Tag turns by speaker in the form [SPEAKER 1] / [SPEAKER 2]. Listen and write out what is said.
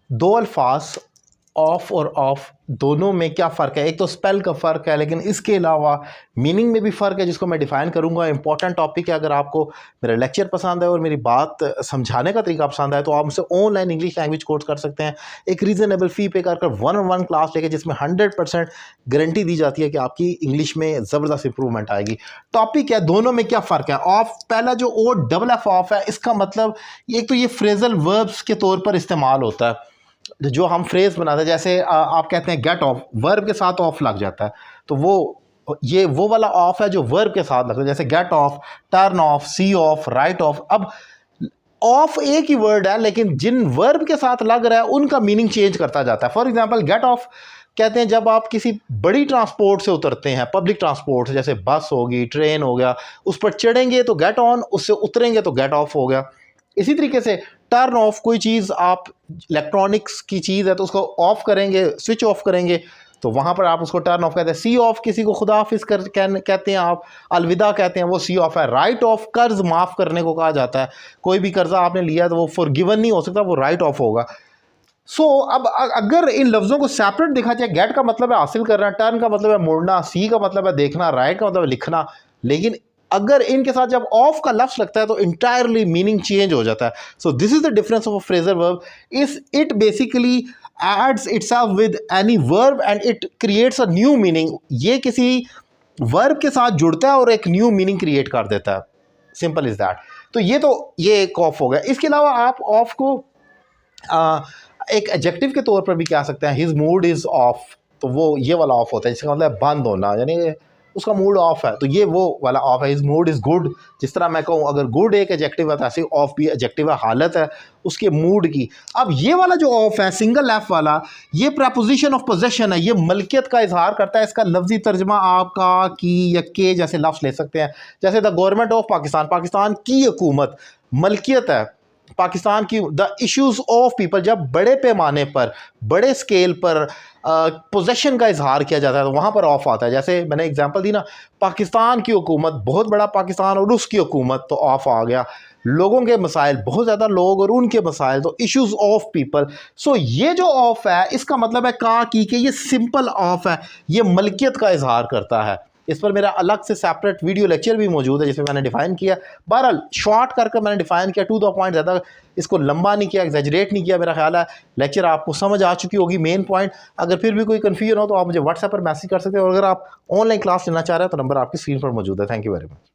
[SPEAKER 1] दो अल्फाज ऑफ और ऑफ दोनों में क्या फ़र्क है? एक तो स्पेल का फ़र्क है, लेकिन इसके अलावा मीनिंग में भी फ़र्क है, जिसको मैं डिफ़ाइन करूँगा। इंपॉर्टेंट टॉपिक है। अगर आपको मेरा लेक्चर पसंद है और मेरी बात समझाने का तरीका पसंद है, तो आप मुझसे ऑनलाइन इंग्लिश लैंग्वेज कोर्स कर सकते हैं एक रीज़नेबल फ़ी पे कर वन ऑन वन क्लास लेके, जिसमें 100% गारंटी दी जाती है कि आपकी इंग्लिश में ज़बरदस्त इंप्रूवमेंट आएगी। टॉपिक है दोनों में क्या फ़र्क है। ऑफ, पहला जो ओ डबल एफ ऑफ है, इसका मतलब एक तो ये फ्रेजल वर्ब्स के तौर पर इस्तेमाल होता है। जो हम फ्रेज बनाते हैं, जैसे आप कहते हैं गेट ऑफ, वर्ब के साथ ऑफ लग जाता है, तो वो वाला ऑफ है जो वर्ब के साथ लगता है, जैसे get off, turn off, see off, write off. अब ऑफ एक ही वर्ड है, लेकिन जिन वर्ब के साथ लग रहा है उनका मीनिंग चेंज करता जाता है। फॉर एग्जाम्पल, गेट ऑफ कहते हैं जब आप किसी बड़ी ट्रांसपोर्ट से उतरते हैं, पब्लिक ट्रांसपोर्ट से, जैसे बस होगी, ट्रेन हो गया, उस पर चढ़ेंगे तो गेट ऑन, उससे उतरेंगे तो गेट ऑफ हो गया। इसी तरीके से टर्न ऑफ, कोई चीज़ आप इलेक्ट्रॉनिक्स की चीज़ है तो उसको ऑफ करेंगे, स्विच ऑफ करेंगे, तो वहाँ पर आप उसको टर्न ऑफ कहते हैं। सी ऑफ, किसी को खुदा हाफिज कहते हैं, आप अलविदा कहते हैं, वो सी ऑफ है। राइट ऑफ, कर्ज माफ़ करने को कहा जाता है। कोई भी कर्जा आपने लिया तो वो फॉरगिवन नहीं हो सकता, वो राइट ऑफ होगा। अब अगर इन लफ्ज़ों को सेपरेट देखा जाए, गेट का मतलब है हासिल करना, टर्न का मतलब है मुड़ना, सी का मतलब है देखना, राइट का मतलब है लिखना, लेकिन अगर इनके साथ जब ऑफ का लफ्ज़ लगता है तो इंटायरली मीनिंग चेंज हो जाता है। So this is the difference of a phrasal verb. Is it basically adds itself with any verb and it creates a new meaning. ये किसी वर्ब के साथ जुड़ता है और एक न्यू मीनिंग क्रिएट कर देता है। Simple is that. तो ये एक ऑफ हो गया। इसके अलावा आप ऑफ को एक एडजेक्टिव के तौर पर भी कह सकते हैं। हिज मूड इज़ ऑफ, तो वो ये वाला ऑफ होता है, जिसका मतलब बंद होना, यानी उसका मूड ऑफ है, तो ये वो वाला ऑफ है। His mood is good. जिस तरह मैं कहूँ, अगर गुड एक एडजेक्टिव है तो ऐसे ऑफ भी एडजेक्टिव है, हालत है उसके मूड की। अब ये वाला जो ऑफ है, सिंगल एफ वाला, ये प्रपोजिशन ऑफ पोजेशन है, ये मलकियत का इजहार करता है। इसका लफ्जी तर्जमा आपका की या के जैसे लफ्ज़ ले सकते हैं। जैसे the government of Pakistan, Pakistan की हुकूमत, मलकियत है पाकिस्तान की। द इश्यूज ऑफ पीपल, जब बड़े पैमाने पर, बड़े स्केल पर पोजेशन का इजहार किया जाता है तो वहाँ पर ऑफ आता है। जैसे मैंने एग्जांपल दी ना, पाकिस्तान की हुकूमत, बहुत बड़ा पाकिस्तान और उसकी हुकूमत, तो ऑफ आ गया। लोगों के मसाइल, बहुत ज़्यादा लोग और उनके मसाइल, तो इश्यूज ऑफ पीपल। सो ये जो ऑफ है, इसका मतलब है का की के, ये सिंपल ऑफ है, ये मलकियत का इजहार करता है। इस पर मेरा अलग से सेपरेट वीडियो लेक्चर भी मौजूद है जिसमें मैंने डिफ़ाइन किया। बहरहाल शॉर्ट करके मैंने डिफ़ाइन किया, टू द पॉइंट, ज़्यादा इसको लंबा नहीं किया, एग्जैजरेट नहीं किया। मेरा ख्याल है लेक्चर आपको समझ आ चुकी होगी मेन पॉइंट। अगर फिर भी कोई कन्फ्यूजन हो तो आप मुझे व्हाट्सएप पर मैसेज कर सकते हैं, और अगर आप ऑनलाइन क्लास लेना चाह रहे हैं तो नंबर आपकी स्क्रीन पर मौजूद है। Thank you very much.